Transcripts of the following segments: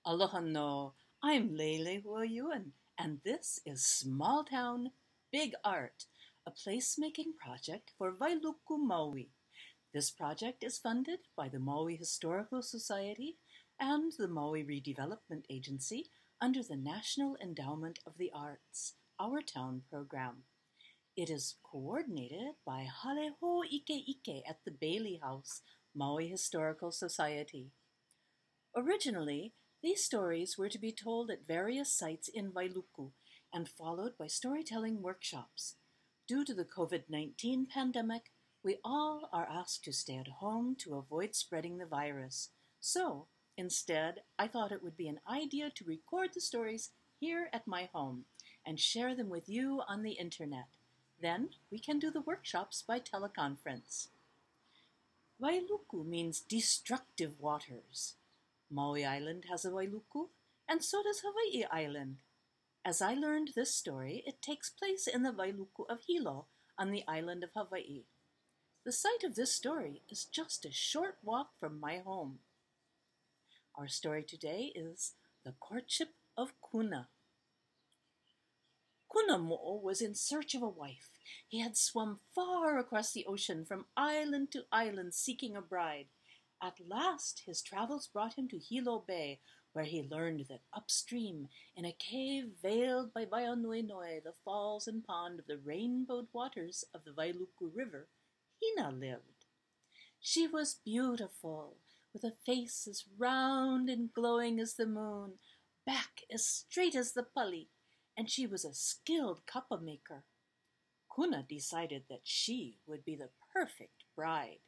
Aloha no, I'm Hale Hō, and this is Small Town, Big Art, a placemaking project for Wailuku, Maui. This project is funded by the Maui Historical Society and the Maui Redevelopment Agency under the National Endowment of the Arts, Our Town program. It is coordinated by Hale Hō at the Bailey House, Maui Historical Society. Originally, these stories were to be told at various sites in Wailuku and followed by storytelling workshops. Due to the COVID-19 pandemic, we all are asked to stay at home to avoid spreading the virus. So, instead, I thought it would be an idea to record the stories here at my home and share them with you on the internet. Then we can do the workshops by teleconference. Wailuku means destructive waters. Maui Island has a Wailuku, and so does Hawaii Island. As I learned this story, it takes place in the Wailuku of Hale Hō on the island of Hawaii. The site of this story is just a short walk from my home. Our story today is The Courtship of Kuna. Kuna mo'o was in search of a wife. He had swum far across the ocean from island to island seeking a bride. At last, his travels brought him to Hilo Bay, where he learned that upstream, in a cave veiled by Waianuenue, the falls and pond of the rainbowed waters of the Wailuku River, Hina lived. She was beautiful, with a face as round and glowing as the moon, back as straight as the pali, and she was a skilled kapa maker. Kuna decided that she would be the perfect bride.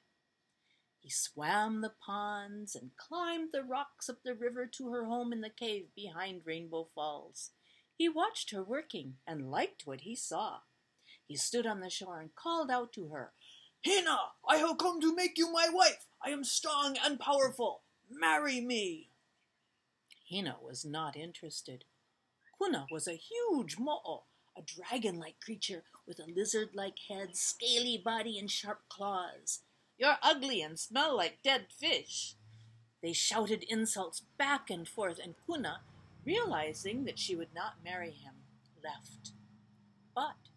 He swam the ponds and climbed the rocks up the river to her home in the cave behind Rainbow Falls. He watched her working and liked what he saw. He stood on the shore and called out to her, "Hina, I have come to make you my wife. I am strong and powerful. Marry me." Hina was not interested. Kuna was a huge mo'o, a dragon-like creature with a lizard-like head, scaly body, and sharp claws. "You're ugly and smell like dead fish." They shouted insults back and forth, and Kuna, realizing that she would not marry him, left. But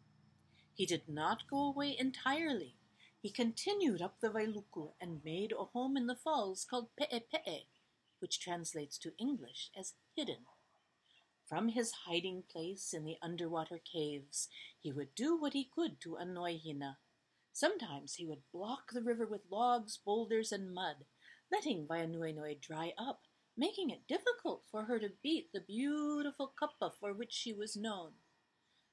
he did not go away entirely. He continued up the Wailuku and made a home in the falls called Pe'epe'e, which translates to English as hidden. From his hiding place in the underwater caves, he would do what he could to annoy Hina. Sometimes he would block the river with logs, boulders, and mud, letting Waianuenue dry up, making it difficult for her to beat the beautiful kapa for which she was known.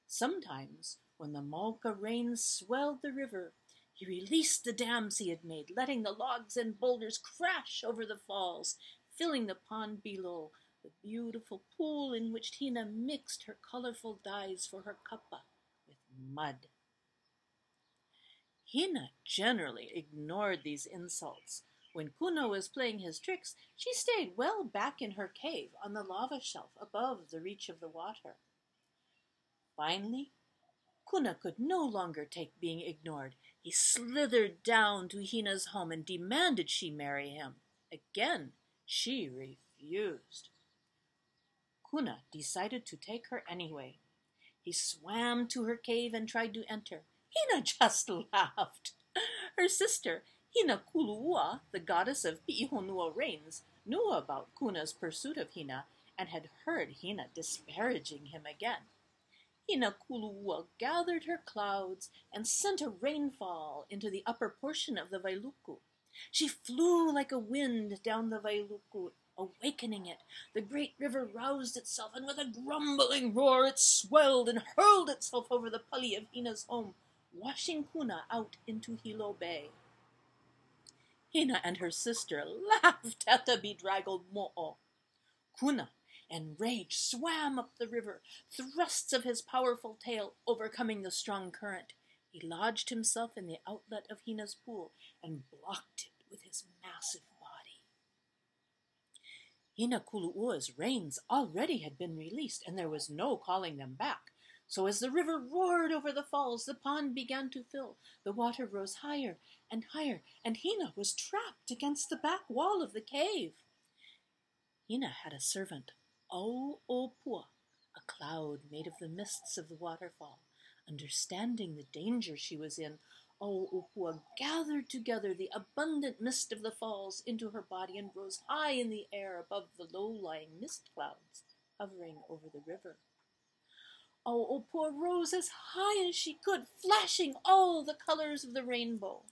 Sometimes, when the Mauka rains swelled the river, he released the dams he had made, letting the logs and boulders crash over the falls, filling the pond below, the beautiful pool in which Hina mixed her colorful dyes for her kapa with mud. Hina generally ignored these insults. When Kuna was playing his tricks, she stayed well back in her cave on the lava shelf above the reach of the water. Finally, Kuna could no longer take being ignored. He slithered down to Hina's home and demanded she marry him. Again, she refused. Kuna decided to take her anyway. He swam to her cave and tried to enter. Hina just laughed. Her sister, Hina Kulu'ua, the goddess of Pi'ihonua rains, knew about Kuna's pursuit of Hina and had heard Hina disparaging him again. Hina Kulu'ua gathered her clouds and sent a rainfall into the upper portion of the Wailuku. She flew like a wind down the Wailuku, awakening it. The great river roused itself, and with a grumbling roar it swelled and hurled itself over the pali of Hina's home, washing Kuna out into Hilo Bay. Hina and her sister laughed at the bedraggled mo'o. Kuna, enraged, swam up the river, thrusts of his powerful tail overcoming the strong current. He lodged himself in the outlet of Hina's pool and blocked it with his massive body. Hina Kulu'ua's rains already had been released, and there was no calling them back. So as the river roared over the falls, the pond began to fill. The water rose higher, and Hina was trapped against the back wall of the cave. Hina had a servant, Auopua, a cloud made of the mists of the waterfall. Understanding the danger she was in, Auopua gathered together the abundant mist of the falls into her body and rose high in the air above the low-lying mist clouds hovering over the river. Auopua rose as high as she could, flashing all the colors of the rainbow.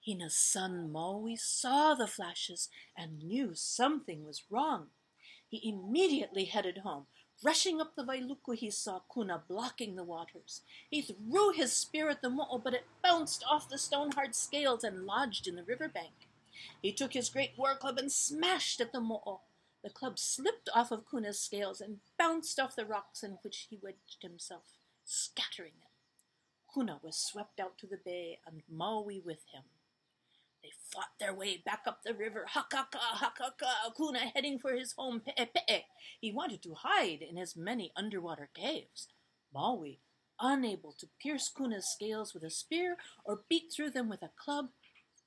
Hina's son Maui saw the flashes and knew something was wrong. He immediately headed home. Rushing up the Wailuku, he saw Kuna blocking the waters. He threw his spear at the mo'o, but it bounced off the stone-hard scales and lodged in the riverbank. He took his great war club and smashed at the mo'o. The club slipped off of Kuna's scales and bounced off the rocks in which he wedged himself, scattering them. Kuna was swept out to the bay, and Maui with him. They fought their way back up the river, hakaka, hakaka, Kuna heading for his home, Pe'epe'e. He wanted to hide in his many underwater caves. Maui, unable to pierce Kuna's scales with a spear or beat through them with a club,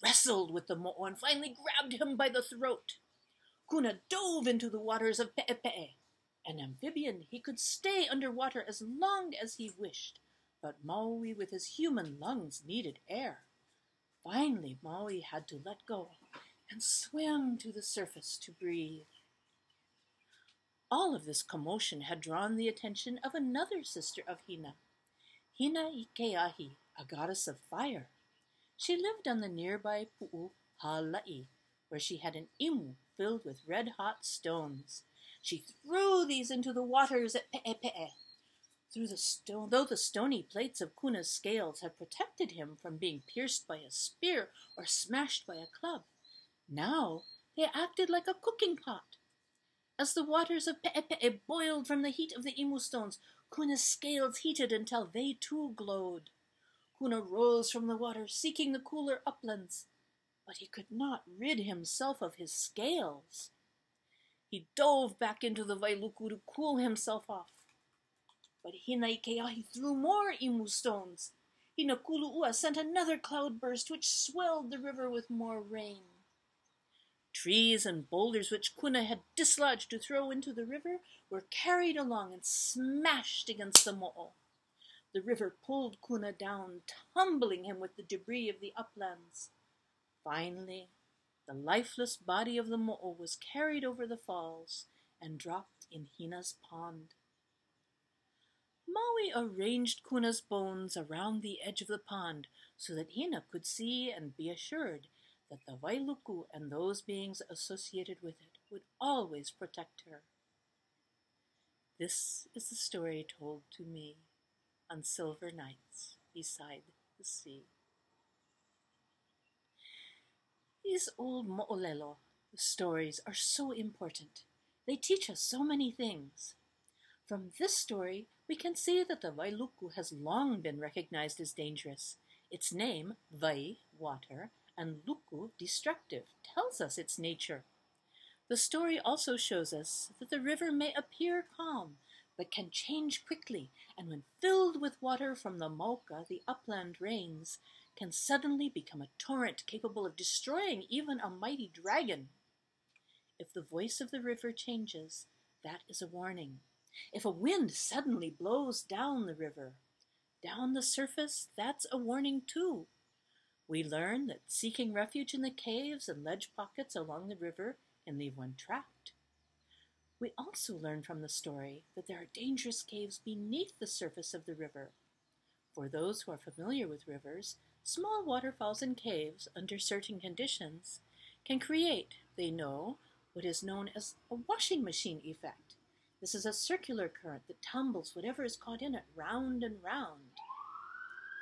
wrestled with the mo'o and finally grabbed him by the throat. Kuna dove into the waters of Pe'epe'e. An amphibian, he could stay underwater as long as he wished, but Maui with his human lungs needed air. Finally, Maui had to let go and swim to the surface to breathe. All of this commotion had drawn the attention of another sister of Hina, Hina Ikeahi, a goddess of fire. She lived on the nearby pu'u Hala'i, where she had an imu filled with red-hot stones. She threw these into the waters at Pe'epe'e. Though the stony plates of Kuna's scales had protected him from being pierced by a spear or smashed by a club, now they acted like a cooking pot. As the waters of Pe'epe'e boiled from the heat of the imu stones, Kuna's scales heated until they too glowed. Kuna rose from the water, seeking the cooler uplands, but he could not rid himself of his scales. He dove back into the Wailuku to cool himself off. But Hina Ikeahi threw more imu stones. Hina Kulu'ua sent another cloudburst which swelled the river with more rain. Trees and boulders which Kuna had dislodged to throw into the river were carried along and smashed against the mo'o. The river pulled Kuna down, tumbling him with the debris of the uplands. Finally, the lifeless body of the mo'o was carried over the falls and dropped in Hina's pond. Maui arranged Kuna's bones around the edge of the pond so that Hina could see and be assured that the Wailuku and those beings associated with it would always protect her. This is the story told to me on silver nights beside the sea. These old mo'olelo stories are so important. They teach us so many things. From this story, we can see that the Wailuku has long been recognized as dangerous. Its name, Wai, water, and Luku, destructive, tells us its nature. The story also shows us that the river may appear calm, but can change quickly, and when filled with water from the Mauka, the upland rains, can suddenly become a torrent capable of destroying even a mighty dragon. If the voice of the river changes, that is a warning. If a wind suddenly blows down the river, down the surface, that's a warning too. We learn that seeking refuge in the caves and ledge pockets along the river can leave one trapped. We also learn from the story that there are dangerous caves beneath the surface of the river. For those who are familiar with rivers, small waterfalls and caves, under certain conditions, can create, they know, what is known as a washing machine effect. This is a circular current that tumbles whatever is caught in it round and round.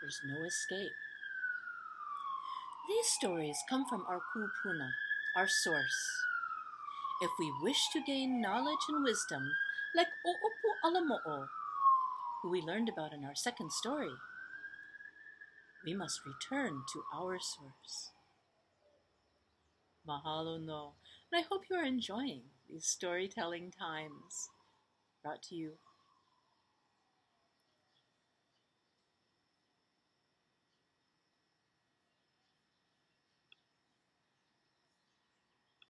There's no escape. These stories come from our kupuna, our source. If we wish to gain knowledge and wisdom, like O'opu Alamo'o, who we learned about in our second story, we must return to our source. Mahalo no, and I hope you are enjoying these storytelling times. Brought to you